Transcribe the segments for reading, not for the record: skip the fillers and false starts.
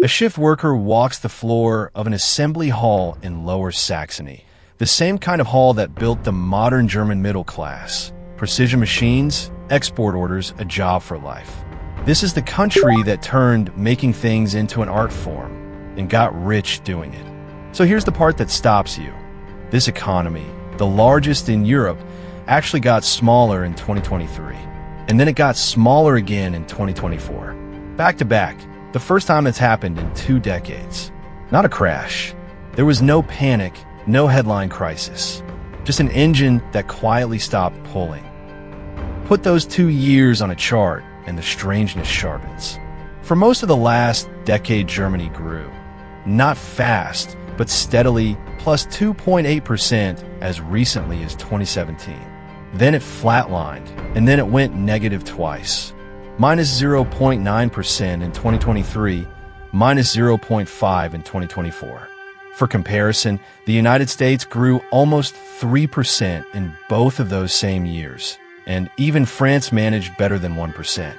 A shift worker walks the floor of an assembly hall in Lower Saxony, the same kind of hall that built the modern German middle class. Precision machines, export orders, a job for life. This is the country that turned making things into an art form and got rich doing it. So here's the part that stops you. This economy, the largest in Europe, actually got smaller in 2023. And then it got smaller again in 2024. Back to back, the first time it's happened in 2 decades. Not a crash. There was no panic, no headline crisis. Just an engine that quietly stopped pulling. Put those 2 years on a chart and the strangeness sharpens. For most of the last decade, Germany grew. Not fast, but steadily, plus 2.8% as recently as 2017. Then it flatlined, and then it went negative twice. Minus 0.9% in 2023, minus 0.5% in 2024. For comparison, the United States grew almost 3% in both of those same years, and even France managed better than 1%.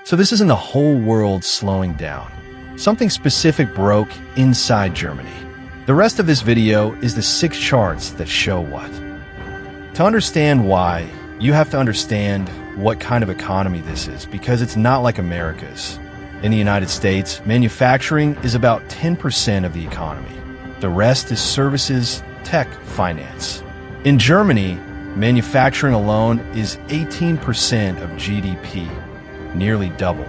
So this isn't the whole world slowing down. Something specific broke inside Germany. The rest of this video is the 6 charts that show what. To understand why, you have to understand what kind of economy this is, because it's not like America's. In the United States, manufacturing is about 10% of the economy. The rest is services, tech, finance. In Germany, manufacturing alone is 18% of GDP, nearly double.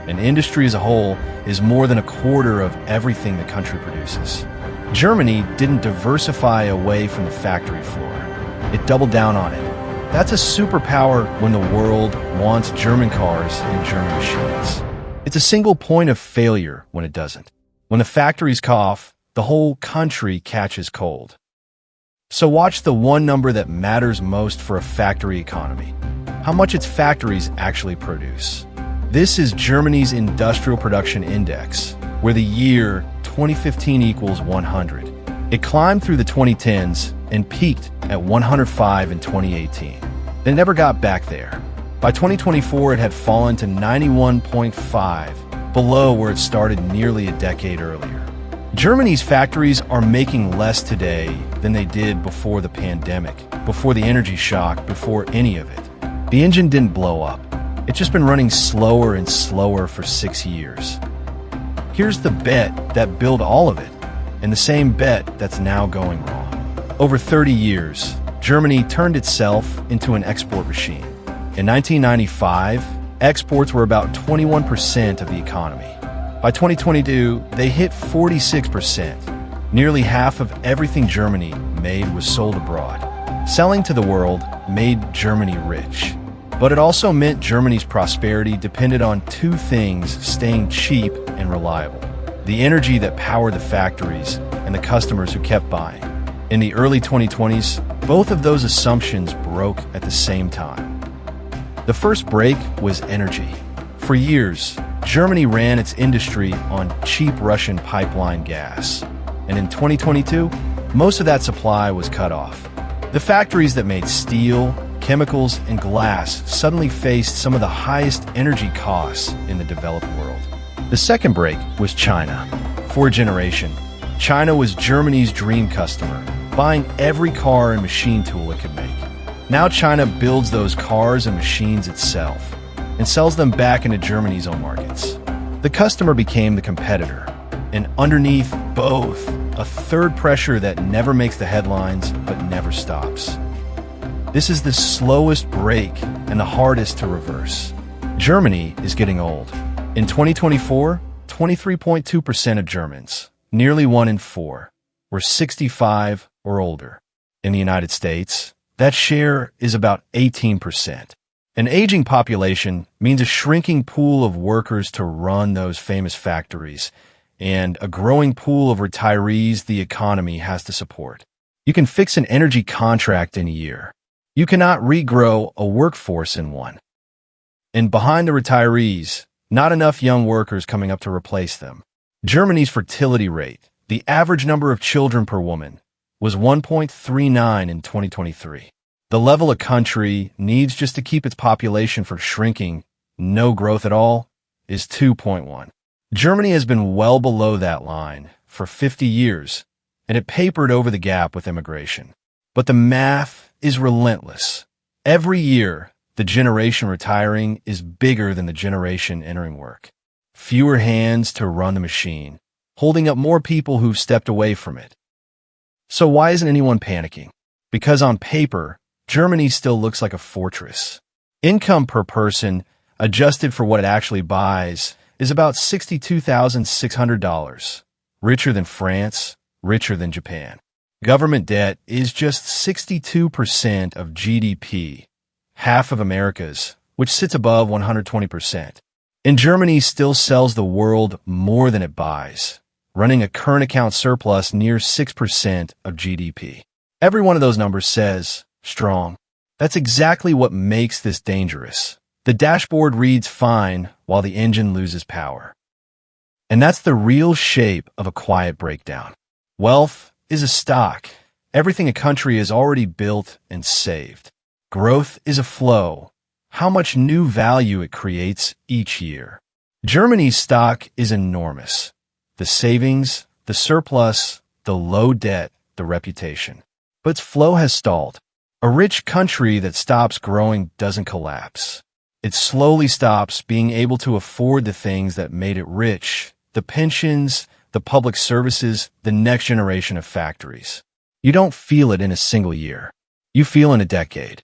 And industry as a whole is more than a quarter of everything the country produces. Germany didn't diversify away from the factory floor. It doubled down on it. That's a superpower when the world wants German cars and German machines. It's a single point of failure when it doesn't. When the factories cough, the whole country catches cold. So watch the one number that matters most for a factory economy. How much its factories actually produce. This is Germany's Industrial Production Index, where the year 2015 equals 100. It climbed through the 2010s and peaked at 105 in 2018. It never got back there. By 2024, it had fallen to 91.5, below where it started nearly a decade earlier. Germany's factories are making less today than they did before the pandemic, before the energy shock, before any of it. The engine didn't blow up. It's just been running slower and slower for 6 years. Here's the bet that built all of it, and the same bet that's now going wrong. Over 30 years, Germany turned itself into an export machine. In 1995, exports were about 21% of the economy. By 2022, they hit 46%. Nearly half of everything Germany made was sold abroad. Selling to the world made Germany rich. But it also meant Germany's prosperity depended on 2 things staying cheap and reliable: the energy that powered the factories and the customers who kept buying. In the early 2020s, both of those assumptions broke at the same time. The first break was energy. For years, Germany ran its industry on cheap Russian pipeline gas. And in 2022, most of that supply was cut off. The factories that made steel, chemicals, and glass suddenly faced some of the highest energy costs in the developed world. The second break was China. For a generation, China was Germany's dream customer, buying every car and machine tool it could make. Now China builds those cars and machines itself and sells them back into Germany's own markets. The customer became the competitor, and underneath both, a third pressure that never makes the headlines but never stops. This is the slowest break and the hardest to reverse. Germany is getting old. In 2024, 23.2% of Germans, nearly 1 in 4, were 65 or older. In the United States, that share is about 18%. An aging population means a shrinking pool of workers to run those famous factories, and a growing pool of retirees the economy has to support. You can fix an energy contract in a year. You cannot regrow a workforce in one. And behind the retirees, not enough young workers coming up to replace them. Germany's fertility rate, the average number of children per woman, was 1.39 in 2023. The level a country needs just to keep its population from shrinking, no growth at all, is 2.1. Germany has been well below that line for 50 years, and it papered over the gap with immigration. But the math is relentless. Every year, the generation retiring is bigger than the generation entering work. Fewer hands to run the machine, holding up more people who've stepped away from it. So why isn't anyone panicking? Because on paper, Germany still looks like a fortress. Income per person, adjusted for what it actually buys, is about $62,600. Richer than France, richer than Japan. Government debt is just 62% of GDP, half of America's, which sits above 120%. And Germany still sells the world more than it buys, running a current account surplus near 6% of GDP. Every one of those numbers says, strong. That's exactly what makes this dangerous. The dashboard reads fine while the engine loses power. And that's the real shape of a quiet breakdown. Wealth is a stock, everything a country has already built and saved. Growth is a flow, how much new value it creates each year. Germany's stock is enormous. The savings, the surplus, the low debt, the reputation. But its flow has stalled. A rich country that stops growing doesn't collapse. It slowly stops being able to afford the things that made it rich, the pensions, the public services, the next generation of factories. You don't feel it in a single year. You feel in a decade.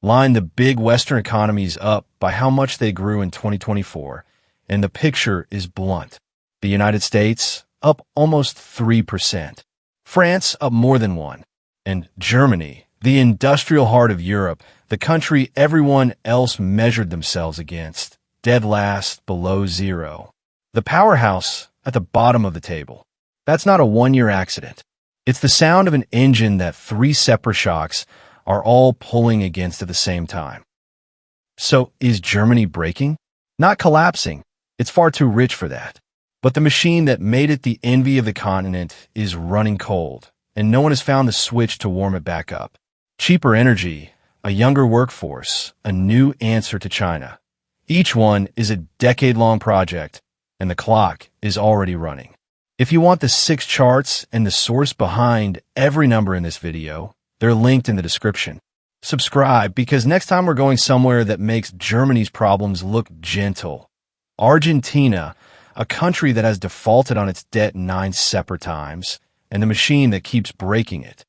Line the big Western economies up by how much they grew in 2024, and the picture is blunt. The United States, up almost 3%. France, up more than 1%. And Germany, the industrial heart of Europe, the country everyone else measured themselves against, dead last, below zero. The powerhouse at the bottom of the table. That's not a one-year accident. It's the sound of an engine that 3 separate shocks are all pulling against at the same time. So is Germany breaking? Not collapsing. It's far too rich for that. But the machine that made it the envy of the continent is running cold, and no one has found the switch to warm it back up. Cheaper energy, a younger workforce, a new answer to China. Each one is a decade-long project, and the clock is already running. If you want the 6 charts and the source behind every number in this video, they're linked in the description. Subscribe, because next time we're going somewhere that makes Germany's problems look gentle. Argentina, a country that has defaulted on its debt 9 separate times, and the machine that keeps breaking it.